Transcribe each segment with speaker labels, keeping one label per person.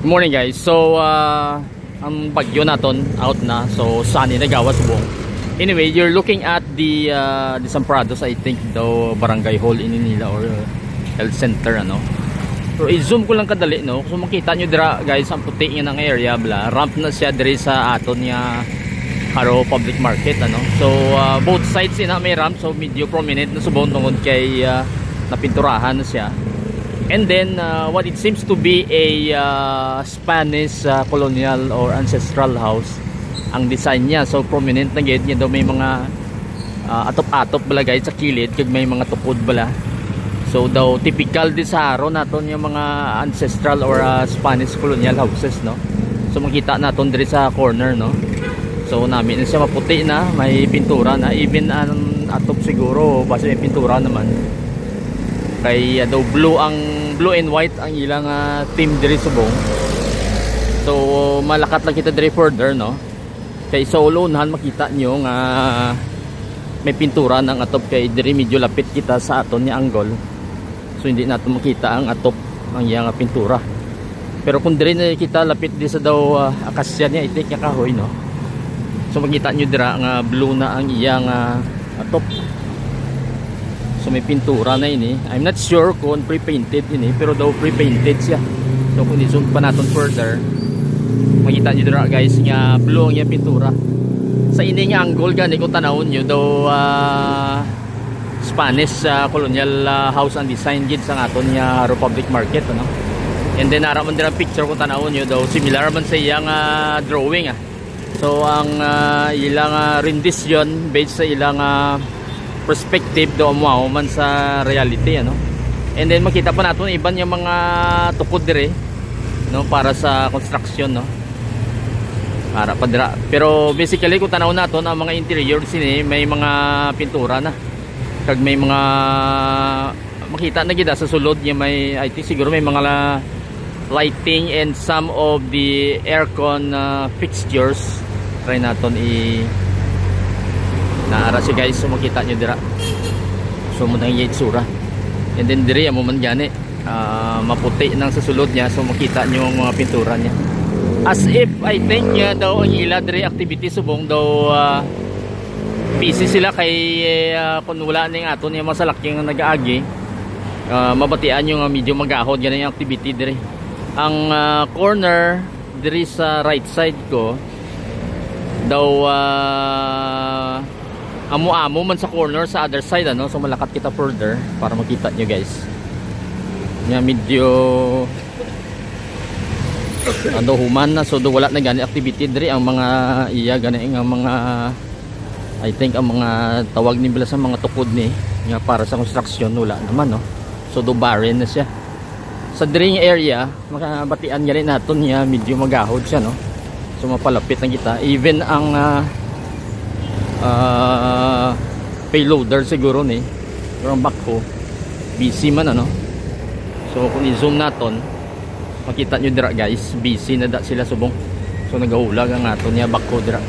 Speaker 1: Good morning guys. So ang bagyo naton out na. So sunny na gawas buong. Anyway, you're looking at the Desamparados, I think daw barangay hall in nila or health center ano. So i-zoom ko lang kadali no. So makita nyo dira guys ang puti nga ng area bla. Ramp na siya diri sa aton nga Haro Public Market ano. So both sides ina may ramp, so medyo prominent na subong tungod kay napinturahan na siya. And then what it seems to be a Spanish colonial or ancestral house ang design niya. So prominent na gate niya daw, may mga atop-atop bala guys sa kilid kag may mga tupod bala. So daw typical di sa Haro naton yung mga ancestral or Spanish colonial houses no. So makita naton diri sa corner no. So namin siya maputi na, may pintura na, even ang atop siguro base may pintura naman. Kay daw blue and white ang ilang team diri subong. So malakat lang kita diri further no. Kay sa ulonahan makita nyo nga may pintura ng atop, kay diri medyo lapit kita sa aton ni angle. So hindi natin makita ang atop ng iyang pintura. Pero kung diri na kita lapit di sa daw akasya niya itik nga kahoy no. So makita nyo dira nga blue na ang iyang atop. So may pintura na ini. I'm not sure kung pre-painted ini, pero daw pre-painted siya. So kung i-zoom pa natin further, makita nyo dira guys nga blue ang iyang pintura. Sa ini nga angle gani kung tanawon nyo daw Spanish colonial house ang design gid sa aton nga Haro Public Market ano. And then ara man dira picture kung tanawon nyo daw similar man sa iyang drawing So ang ilang rendition based sa ilang perspective do mo man sa reality ano. And then makita pa natin iban yung mga tukod dire no para sa construction no. Para padra. Pero basically kung tanaw naton ang mga interior sini may mga pintura na. Kag may mga makita na gid sa sulod niya, may I think siguro may mga lighting and some of the aircon fixtures. Try naton naara si guys, so makita nyo dira. So muna yung itsura. And then diri mo man gani maputi nang sa sulod niya, so makita nyo ang mga pintura niya. As if I think daw ang ila diri activity subong daw busy sila kay kung wala ning aton yung mga salaking nag-aagi mabatian yung medyo magahod gani yung activity diri. Ang corner diri sa right side ko daw amo-amo man sa corner sa other side ano. So malakat kita further para makita nyo guys nga medyo ano human na, so do wala na gani activity diri ang mga iya gani ang mga I think ang mga tawag ni bila sa mga tukod ni nga para sa construction wala naman no. So do barren na siya sa diri area. Makabatian gani naton nga medyo magahod siya no. So mapalapit lang kita, even ang payloader siguro ni pero ang backhoe busy man ano. So kung i-zoom naton makita nyo dira guys, busy na da sila subong. So nagahulag ang aton niya backhoe dira.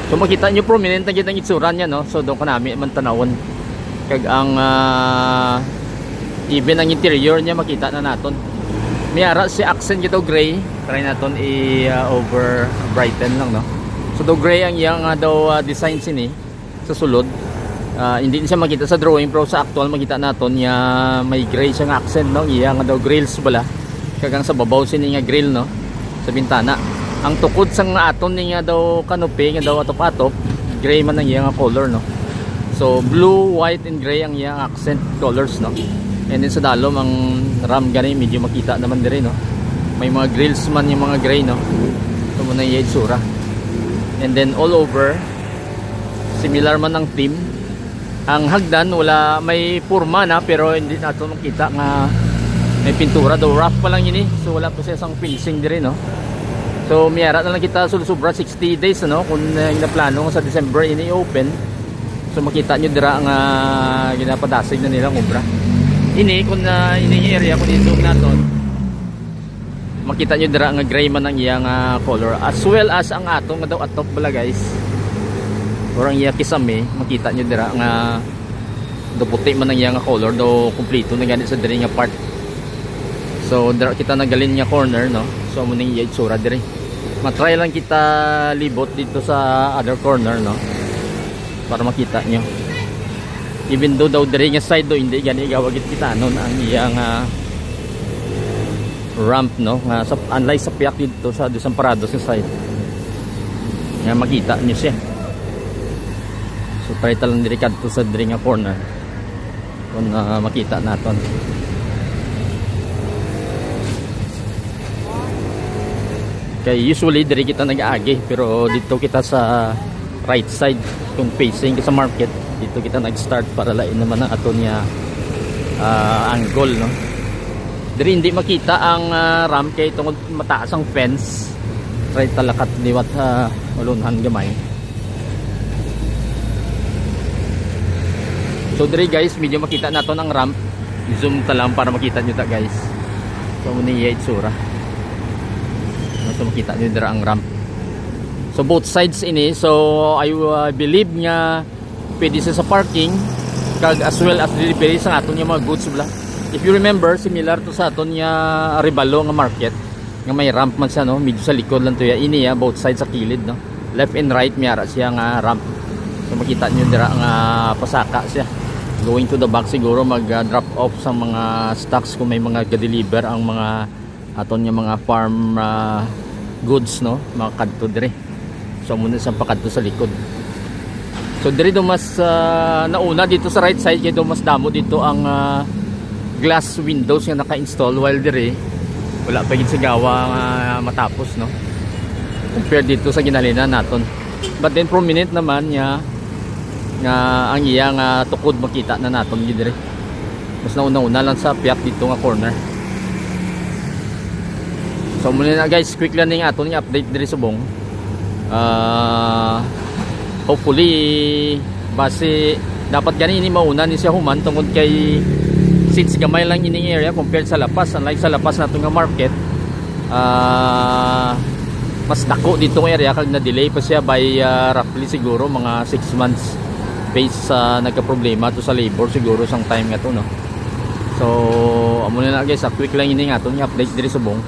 Speaker 1: So makita nyo prominent na gid ang itsura niya no. So doon ko nami man tanawon kag ang even ang interior niya makita na naton. May ara si accent gito gray, try naton over brighten lang no. So daw gray ang iyang daw design sini sa sulod. Hindi siya makita sa drawing pero sa actual makita naton niya may gray siya nga accent no. Iyang daw grills bala. Kagang sa babaw sini nga grill no sa bintana. Ang tukod sang aton niya daw canopy nga daw atop-atop, gray man ang iyang color no. So blue, white and gray ang iyang accent colors no. And then sa dalom ang ram gani medyo makita naman dire no. May mga grills man yung mga gray no. So muna yung itsura. And then all over similar man ang team. Ang hagdan wala, may purma na pero hindi nato makita nga may pintura daw, rough pa lang yun So wala pa siya isang finishing dire no. So miyara na lang kita subra 60 days no kung naplano sa December ini open. So makita nyo dira nga ginapadasig na nilang obra. Ini kung ini area kung i-zoom naton makita nyo dira nga gray man ang iyang color, as well as ang atong nga daw atop bala guys or ang iyang kisame. Makita nyo dira nga do puti man ang iyang color, do kompleto na ganit sa diri nga part. So dira kita nagalin nga corner no. So mo ning iya itsura dire. Matry lang kita libot dito sa other corner, no, para makita nyo. Even though daw dire nga side do hindi gani gawagit kita nun ang iyang ramp, no, nga sa unlike sa piyak dito sa Desamparados nga side nga makita nyo siya. So try talang dire kadto sa dire nga corner kung makita naton. Kaya usually dire kita nag-aagi, pero dito kita sa right side kung facing sa market, dito kita nag-start para lain naman ang aton niya angle, no. Dire hindi makita ang ramp kay tungod mataas ang fence. Try talakat liwat ulunhan gamay. So dire guys, medyo makita naton ang ramp. Zoom ta lang para makita nyo ta guys. So muna iya itsura. So makita nyo dira ang ramp. So both sides ini. So I believe nga pwede sa parking kag as well as delivery sa aton yung mga goods bla. If you remember, similar to sa aton nga Arevalo nga market nga may ramp man siya, no, medyo sa likod lang to ya. Ini ya both sides sa kilid, no, left and right miyara siya nga ramp. So makita nyo dira nga pasaka siya. Going to the back siguro mag drop off sa mga stocks kung may mga ga-deliver ang mga aton nga mga farm goods, no, mga kadto dire. So muna sa pakadto sa likod. So dire do mas nauna dito sa right side kay do mas damo dito ang glass windows nga naka-install, while dire wala pa gid sa gawa matapos, no, compare dito sa ginalina naton. But then prominent naman nga ang iyang tukod makita na naton gid dire. Mas nauna-una lang sa piyak dito nga corner. So muna na guys, quick lang ning aton nga update dire subong. Hopefully base dapat gani ini mauna ni siya human tungod kay since gamay lang ining area compared sa Lapas, unlike sa Lapas nato nga market, mas dako dito nga area kag na delay pa siya by roughly siguro mga 6 months based sa nagka-problema to sa labor siguro sang time nga to, no. So amo na guys, quick lang ini nga aton nga update dire subong.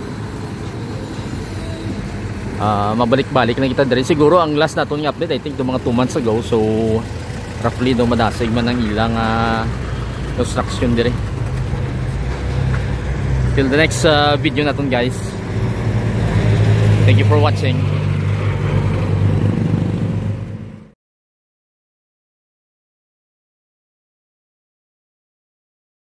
Speaker 1: Mabalik-balik na kita dire. Siguro ang last naton nga update I think mga 2 months ago. So roughly do madasig man ang ilang construction dire. Till the next video naton guys. Thank you for watching.